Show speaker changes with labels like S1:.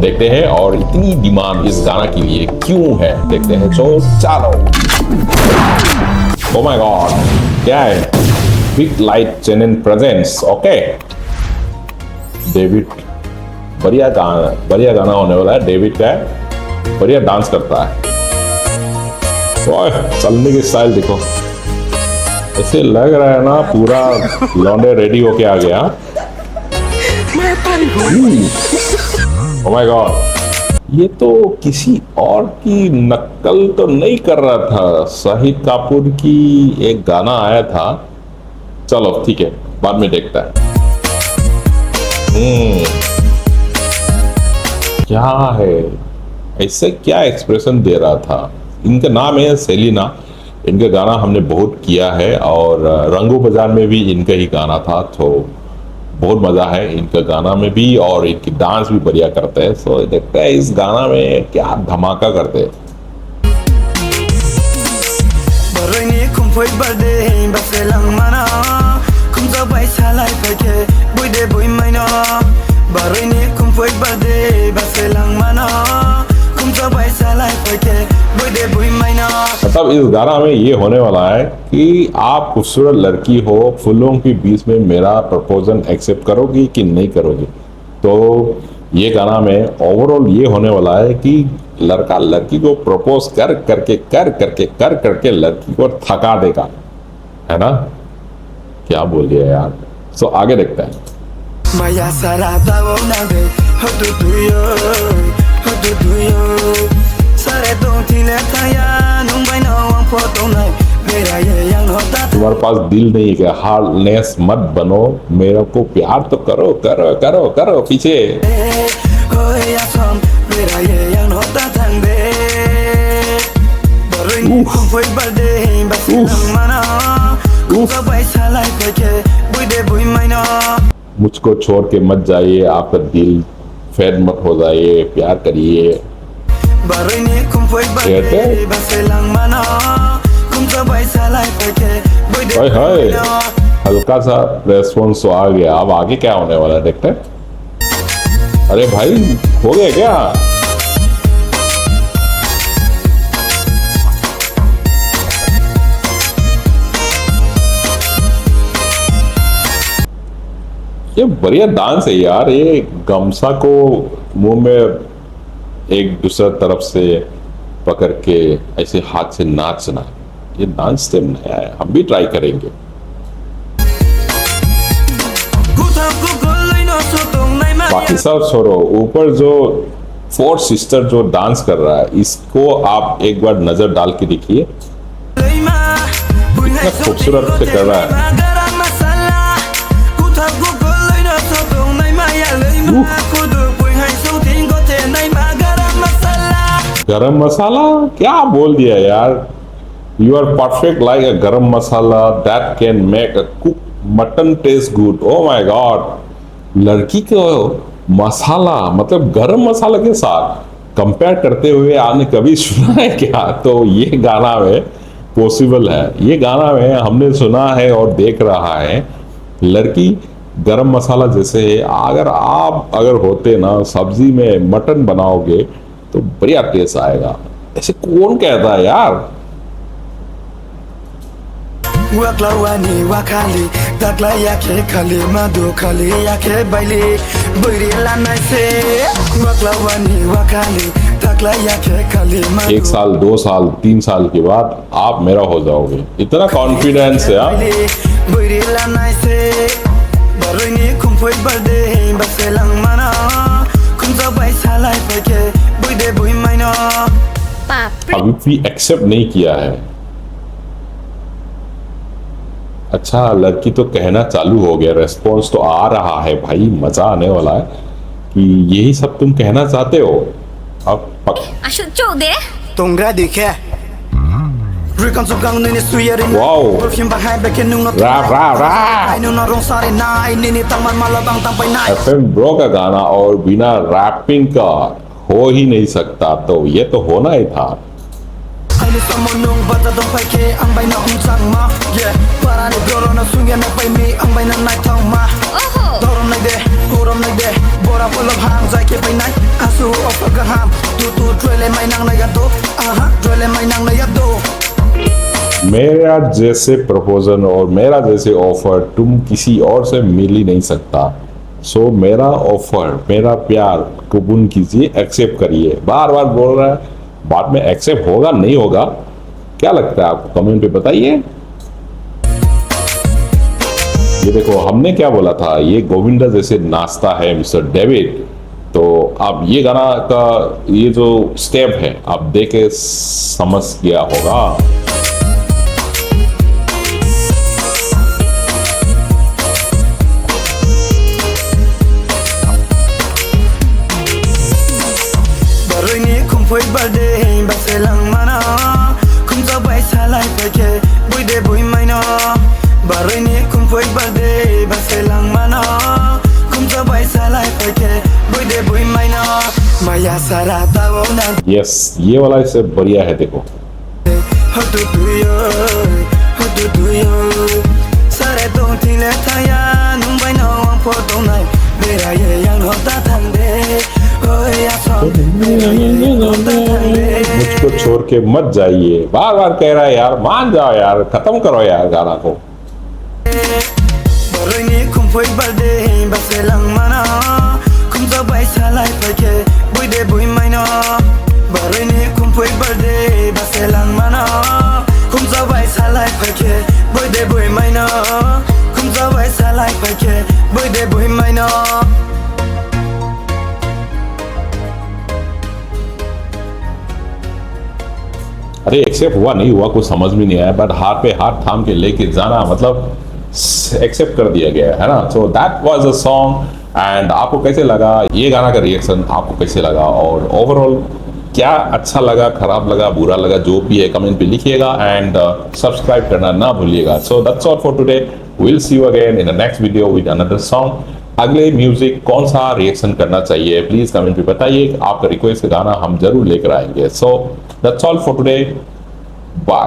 S1: देखते हैं और इतनी डिमांड इस गाना के लिए क्यों है, देखते हैं। सो चलो। ओ माय गॉड, क्या है? Big light channel presence. Okay, David, बढ़िया गाना होने वाला है। डेविड का है, बढ़िया डांस करता है। ओए, चलने की स्टाइल देखो, ऐसे लग रहा है ना पूरा लौंडे रेडी होके आ गया। ओह माय गॉड, ये तो किसी और की नकल तो नहीं कर रहा था। शाहिद कपूर की एक गाना आया था, चलो ठीक है, बाद में देखता है। क्या है ऐसे, क्या एक्सप्रेशन दे रहा था। इनका नाम है सेलिना, इनका गाना हमने बहुत किया है और रंगो बाजार में भी इनका ही गाना था, तो बहुत मजा है इनका गाना में भी और इनकी डांस भी बढ़िया करते हैं। सो देखते हैं इस गाना में क्या धमाका करते हैं। मतलब इस गाना में ये होने वाला है कि आप खूबसूरत लड़की हो, फूलों के बीच में मेरा प्रपोजल एक्सेप्ट करोगी कि नहीं करोगी। तो ये गाना में ओवरऑल ये होने वाला है कि लड़का लड़की को प्रपोज कर करके लड़की को थका देगा, है ना? क्या बोल दिया यार। सो आगे देखते हैं। तुम्हारे पास दिल नहीं क्या? हार्डनेस मत बनो, मेरे को प्यार तो करो करो करो करो पीछे। मुझको छोड़ के मत जाइए, आपका दिल फेड मत हो जाइए, प्यार करिए। हल्का सा रेस्पॉन्स तो आ गया, अब आगे क्या होने वाला है देखते हैं। अरे भाई, हो गया क्या? ये बढ़िया डांस है यार। ये गमछा को मुंह में एक दूसरा तरफ से पकड़ के ऐसे हाथ से नाचना, ये डांस स्टेप नया है, हम भी ट्राई करेंगे। बाकी सब छोड़ो, ऊपर जो फोर्थ सिस्टर जो डांस कर रहा है, इसको आप एक बार नजर डाल के देखिए, कितना खूबसूरत से कर रहा है। गरम मसाला क्या बोल दिया यार। You are perfect like a garam masala that can make a cook mutton taste good. Oh my god, लड़की को मसाला मतलब गरम मसाला के साथ कंपेयर करते हुए आपने कभी सुना है क्या? तो ये गाना में पॉसिबल है, ये गाना में हमने सुना है और देख रहा है। लड़की गरम मसाला जैसे अगर होते ना सब्जी में मटन बनाओगे तो बढ़िया टेस्ट आएगा। ऐसे कौन कहता है यार? एक साल, 2 साल, 3 साल के बाद आप मेरा हो जाओगे, इतना कॉन्फिडेंस है यार। अभी भी एक्सेप्ट नहीं किया है। अच्छा, लड़की तो कहना चालू हो गया, रेस्पॉन्स तो आ रहा है भाई, मजा आने वाला है कि यही सब तुम कहना चाहते हो। अब वाओ, FM ब्रो का गाना और बिना रैपिंग का हो ही नहीं सकता, तो ये तो होना ही था।
S2: Borom like that, bora full of ham, zai ke pai nai, asu of a ham, tu drele mai nang na yado, drele mai nang na yado.
S1: मेरा जैसे प्रपोजल और मेरा जैसे ऑफर तुम किसी और से मिल ही नहीं सकता। सो मेरा ऑफर, मेरा प्यार कबूल कीजिए, एक्सेप्ट करिए। बार बार बोल रहा है, बाद में एक्सेप्ट होगा नहीं होगा, क्या लगता है आपको? कमेंट पे बताइए। ये देखो, हमने क्या बोला था, ये गोविंदा जैसे नाचता है मिस्टर डेविड। तो अब ये गाना का ये जो स्टेप है, आप देखे समझ गया होगा।
S2: Foi birthday baselang mana kum sa bai salai peke bui de bui mai na barai ni kum foi birthday baselang mana kum sa bai salai peke bui de bui mai na maya sara ta ona
S1: yes, ये वाला इससे बढ़िया है। देखो
S2: ho tu yo sare dong ti le ta ya nung bai no ang pho dong nai vera ye yang ho ta thang de
S1: मुझको छोड़ के मत जाइए, बार बार कह रहा है यार, मान जाओ यार, खत्म करो यार गाना को। अरे एक्सेप्ट हुआ नहीं हुआ कुछ समझ में नहीं आया, बट हाथ पे हाथ थाम के लेके जाना मतलब एक्सेप्ट कर दिया गया है ना। So that was a song. And आपको कैसे लगा ये गाना का रिएक्शन, आपको कैसे लगा, और ओवरऑल क्या अच्छा लगा, खराब लगा, बुरा लगा, जो भी है कमेंट पे लिखिएगा। एंड सब्सक्राइब करना ना भूलिएगा। सो that's all for today, will see you again in the next video with another song. अगले म्यूजिक कौन सा रिएक्शन करना चाहिए प्लीज कमेंट पे बताइए। आपका रिक्वेस्ट गाना हम जरूर लेकर आएंगे। So that's all for today, bye.